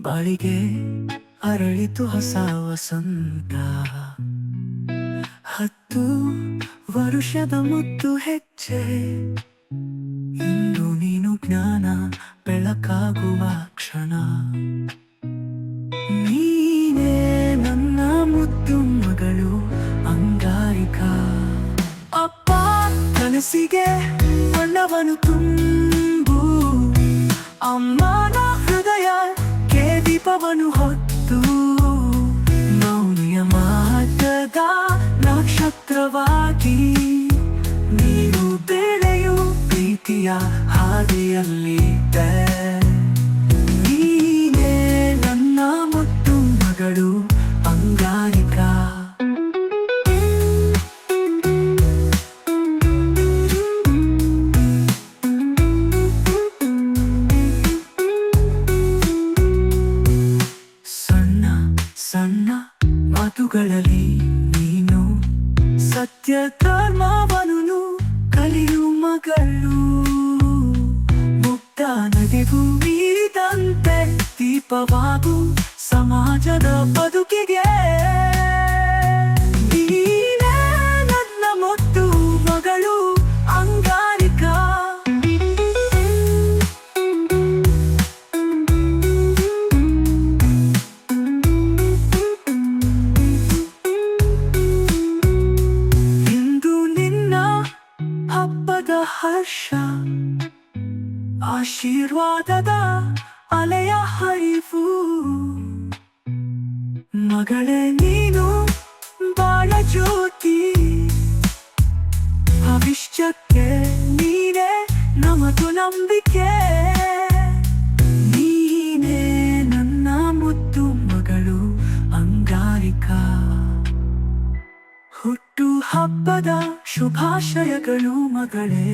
ಬಾಳಿಗೆ ಅರಳಿತು ಹೊಸ ವಸಂತ. 10 ವರುಷದ ಮುದ್ದು ಹೆಜ್ಜೆ, ಇಂದು ನೀನು ಜ್ಞಾನ ಬೆಳಕಾಗುವ ಕ್ಷಣ. ನೀನೇ ನನ್ನ ಮುದ್ದು ಮಗಳು ಅಂಗಾರಿಕಾ. ಅಪ್ಪ ಕನಸಿಗೆ ಬಣ್ಣವನ್ನು ತುಂಬು, ಅಮ್ಮನ ಹೃದಯಕ್ಕೆ ದೀಪವನ್ನು ಹೊತ್ತು, ಮೌನಿಯ ಮಾರ್ಗದ ನಕ್ಷತ್ರವಾಗಿ ನೀನು ಬೆಳೆಯು ಪ್ರೀತಿಯ ಹಾದಿಯಲ್ಲಿದ್ದೆ. ನೀನೇ ನನ್ನ ಮುದ್ದು ಮಗಳು ಅಂಗಾರಿಕಾ. ಸಣ್ಣ ಸಣ್ಣ ಮಾತುಗಳಲ್ಲಿ ನೀನು ಸತ್ಯ ಧರ್ಮವನ್ನು ಕಲಿಯು ಮಗಳು. ಮುಕ್ತ ನದಿಗೂ ಮೀರಿದಂತೆ ದೀಪವಾಗು ಸಮಾಜದ ಬದುಕಿಗೆ. ನೀನೇ ನನ್ನ ಮುದ್ದು ಮಗಳು ಅಂಗಾರಿಕಾ. ಇಂದು ನಿನ್ನ ಹಬ್ಬದ ಹರ್ಷ, ಆಶೀರ್ವಾದದ ಅಲೆಯ ಹರಿವು. ಮಗಳೇ ನೀನು ಬಾಳ ಜ್ಯೋತಿ, ಭವಿಷ್ಯಕ್ಕೆ ನೀನೇ ನಮದು ನಂಬಿಕೆ. ನೀನೇ ನನ್ನ ಮುದ್ದು ಮಗಳು ಅಂಗಾರಿಕಾ. ಹುಟ್ಟು ಹಬ್ಬದ ಶುಭಾಶಯಗಳು ಮಗಳೇ.